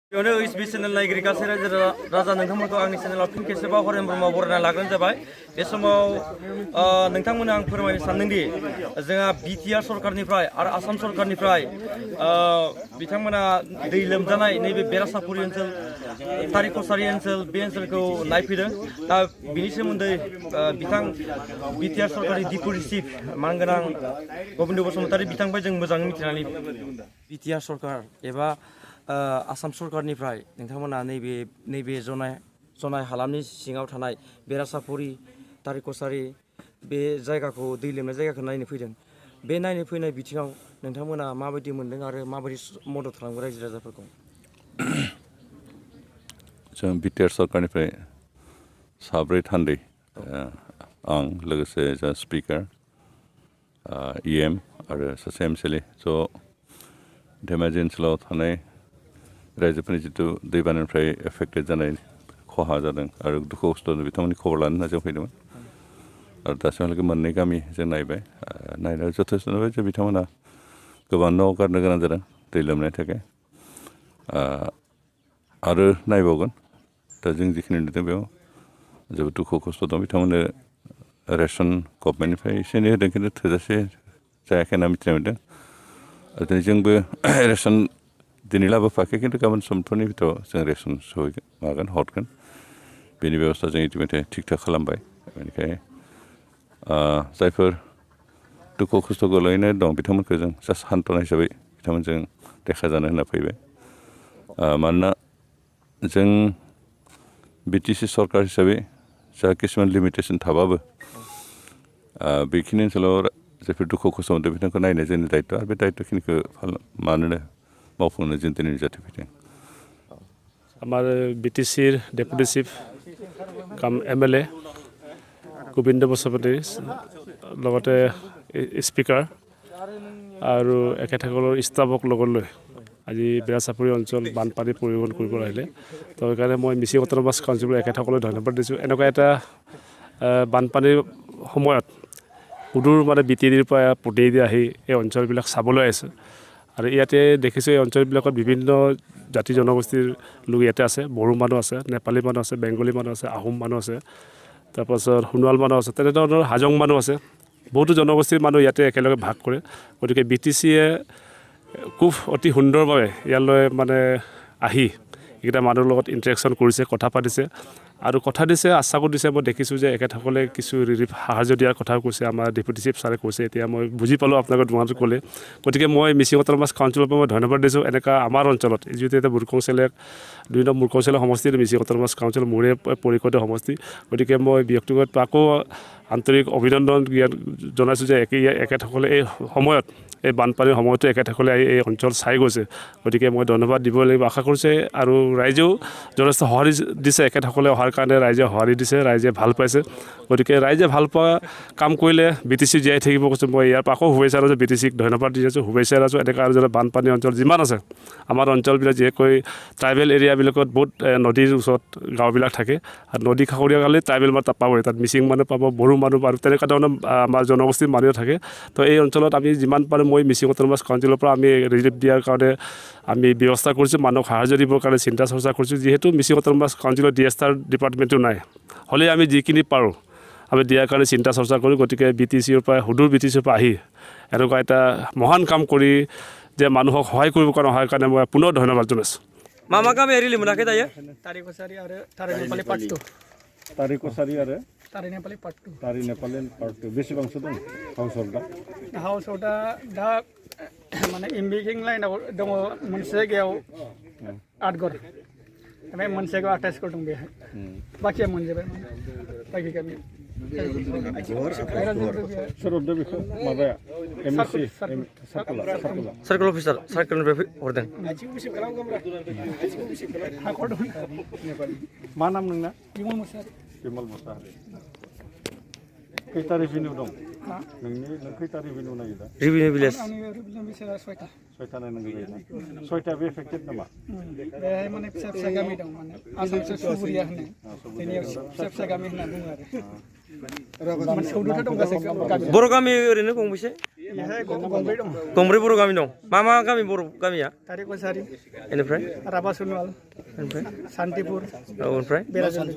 बेयावनो ओइसबि चेनेल नायगिरि गासै राजा नोंथांमोनखौ आंनि चेनेलाव फिन खेबसेबाव हरेन ब्रह्मआव बरायना लाग्रोनाय जाबाय। बे समाव नोंथांमोननो आं फोरमायनो सानदोंदि जोंहा BTR सरकारनिफ्राय आरो आसाम सरकारनिफ्राय बिथांमोना दै लोमजानाय नैबे बेरासापुरि ओनसोल तारिकसारि ओनसोल बे ओनसोलखौ नायफैदों। दा बिनि सोमोन्दै बिथां BTR सरकारनि डिपुटि चिफ मानगोनां गबिन्द बसुमतारी बिथांनिफ्राय जों मोजाङै मिथिनानै BTR सरकार एबा आसाम सरकारनिफ्राय नोंथांमोना नैबे जनाय हालामनि सिङाव थानाय बेरासापुरि तारिकसारि बे जायगाखौ दै लोमनाय जायगाखौ नायनो फैदों। बे नायनो फैनाय बिथिङाव नोंथांमोना माबायदि मोनदों आरो माबायदि मदद खालामो रायजो राजाफोरखौ? जों BTR सरकारनिफ्राय साब्रै थान्दै आं लोगोसे जा स्पिकार EM आरो सासे MLA ज' धेमाजि ओनसोलाव थानाय रायजोफोरनि जिथु दैबानानिफ्राय एफेक्टेड जानाय खहा जादों आरो दुखु खस्थ' बिथांमोननि खबर लानो होनना जों फैदोंमोन। आरो दासिमहालागै मोननै गामि जों नायबाय नायनायाव जथेस्थ' नुबाय जे बिथांमोना गोबां न' गारनो गोनां जादों दै लोमनायनि थाखाय आरो नायबावगोन। दा जों जिखिनि नुदों बेयाव जोबोद दुखु खस्थ' दं। बिथांमोननो रेसन गभमेन्टनिफ्राय एसे एनै होदों खिन्थु थोजासे जायाखै होनना मिथिनो मोन्दों। आरो दिनै जोंबो रेसन दिनै लाबोफायाखै खिन्थु गाबोन समफोरनि भितराव जों रेसन हरगोन बेनि बेबस्था जों इतिमध्य थिग थाक खालामबाय। बेनिखायनो जायफोर दुखु खस्थ' गोलैनाय दं बिथांमोनखौ जों जास्ट सान्त्वना हिसाबै बिथांमोनजों देखा जानो होनना फैबाय। मानोना जों BTC सरकार हिसाबै जा किसुमान लिमिटेसन थाबाबो बेखिनि ओनसोलाव जायफोर दुखु खस्थ' मोनदों बिथांखौ नायनाय जोंनि दायित्व आरो बे दायित्वखिनिखौ मानोनो मावफुंनो जों दिनै नुजाथिफैदों। আমাৰ BTCৰ ডেপুটি চিফ কাম MLA গোবিন্দ বসুমতাৰী লগতে স্পিকাৰ আৰু এখেতসকলৰ ষ্টাফক লগত লৈ আজি বেৰাচাপুৰি অঞ্চল বানপানী পৰিৱহণ কৰিব আহিলে। তো সেইকাৰণে মই মিচিং অট'নমাছ কাউন্সিলৰ এখেতসকলক ধন্যবাদ দিছোঁ। এনেকুৱা এটা বানপানীৰ সময়ত সুদূৰ BTDৰ পৰা প্ৰতিনিধি আহি এই অঞ্চলবিলাক চাবলৈ আহিছে। আৰু ইয়াতে দেখিছোঁ এই অঞ্চলবিলাকত বিভিন্ন জাতি জনগোষ্ঠীৰ লোক ইয়াতে আছে। বড়ো মানুহ আছে, নেপালী মানুহ আছে, বেংগলী মানুহ আছে, আহোম মানুহ আছে, তাৰপাছত সোণোৱাল মানুহ আছে, তেনেধৰণৰ হাজং মানুহ আছে। বহুতো জনগোষ্ঠীৰ মানুহ ইয়াতে একেলগে ভাগ কৰে। গতিকে BTCয়ে খুব অতি সুন্দৰভাৱে ইয়ালৈ আহি এইকেইটা মানুহৰ লগত ইণ্টাৰেকশ্যন কৰিছে, কথা পাতিছে আৰু কথা দিছে, আশ্বাসো দিছে। মই দেখিছোঁ যে এখেতসকলে কিছু ৰিলিফ সাহায্য দিয়াৰ কথাও কৈছে। আমাৰ ডেপুটি চিফ ছাৰে কৈছে, এতিয়া মই বুজি পালোঁ আপোনালোকে তোমালোকে ক'লে। গতিকে মই মিচিং অট'নমাছ কাউন্সিলৰ পৰা মই ধন্যবাদ দিছোঁ। এনেকুৱা আমাৰ অঞ্চলত যিহেতু এতিয়া মুৰ্কংচেলেক 2 নং মুৰ্কংচেলে সমষ্টিৰ মিচিং অট'নমাছ কাউন্সিল মোৰে পৰিষদীয় সমষ্টি। গতিকে মই ব্যক্তিগত আকৌ আন্তৰিক অভিনন্দন জনাইছোঁ যে এখেতসকলে এই সময়ত এই বানপানীৰ সময়তো এখেতসকলে এই অঞ্চল চাই গৈছে। গতিকে মই ধন্যবাদ দিব লাগিব আশা কৰিছে। আৰু ৰাইজেও যথেষ্ট সঁহাৰি দিছে। এখেতসকলে অহাৰ কাৰণে ৰাইজে সঁহাৰি দিছে, ৰাইজে ভাল পাইছে। গতিকে ৰাইজে ভাল পোৱা কাম কৰিলে BTC জীয়াই থাকিব কৈছোঁ। মই ইয়াৰ পৰা আকৌ শুভেচ্ছা ৰাইজে BTCক ধন্যবাদ দি আছোঁ, শুভেচ্ছা ৰাইজো। এনেকুৱা আৰু যেনে বানপানী অঞ্চল যিমান আছে আমাৰ অঞ্চলবিলাক যিহেকৈ ট্ৰাইবেল এৰিয়াবিলাকত বহুত নদীৰ ওচৰত গাঁওবিলাক থাকে আৰু নদী কাষৰীয়া গালে ট্ৰাইবেল মানুহ পাবই। তাত মিচিং মানুহ পাব, বড়ো মানুহ পাব, তেনেকুৱা ধৰণৰ আমাৰ জনগোষ্ঠীৰ মানুহ থাকে। তো এই অঞ্চলত আমি যিমান পাৰোঁ মই মিচিং অট'নমাছ কাউন্সিলৰ পৰা আমি ৰিলিফ দিয়াৰ কাৰণে আমি ব্যৱস্থা কৰিছোঁ। মানুহক সাহায্য দিবৰ কাৰণে চিন্তা চৰ্চা কৰিছোঁ। যিহেতু মিচিং অট'নমাছ কাউন্সিলৰ DSR ডিপাৰ্টমেণ্টটো নাই, হ'লে আমি যিখিনি পাৰোঁ আমি দিয়াৰ কাৰণে চিন্তা চৰ্চা কৰোঁ। গতিকে BTCৰ পৰা সুদূৰ BTCৰ পৰা আহি এনেকুৱা এটা মহান কাম কৰি যে মানুহক সহায় কৰিবৰ কাৰণে মই পুনৰ ধন্যবাদ জনাইছোঁ। मा गामि रिलि मोनाखै दायो? तारिकसारि आरो तारि नेपालि पार्ट 2। तारिकसारि आरो तारि नेपालि पार्ट 2। तारि नेपालि पार्ट 2 बेसेबांसो दं हाउसहोल्डआ? हाउसहोल्डआ दा इम्बिकिं लाइनाव दङ मोनसे जायगायाव 8 घर, ओमफ्राय मोनसे जायगायाव 28 घर दं बेहाय। बाखिया मोनजोब्बाय बाखि गामि। सोर हरदों बेखौ? माबाया MSC सार्कल अफिसार सार्कलनिफ्राय हरदों। मा नाम नोंना? बिमल मुसाहारि। बिमल मुसाहारि। खैथा रेभिनिउ दं? नों खैथा रेभिनिउ नायो दा? Revenue village. आंनि रेभिनिउ भिलेजआ 6टा। 6टा नायनांगौ जायो ना? 6टा बे एफेक्टेड नामा? बेहाय फिसा फिसा गामि दं आसामसो सुबुरिया होनो बेनियाव फिसा फिसा गामि होनना बुङो आरो। सौद'था दं गासै गामि। बर' गामि ओरैनो गंबेसे? इहाय गंब्रै दं गंब्रै बर' गामि दं मा मा गामि बर' गामिया तारि कसारि बेनिफ्राय राभा सुनवाल ओमफ्राय शान्तिपुर औ ओमफ्राय बेराजुलि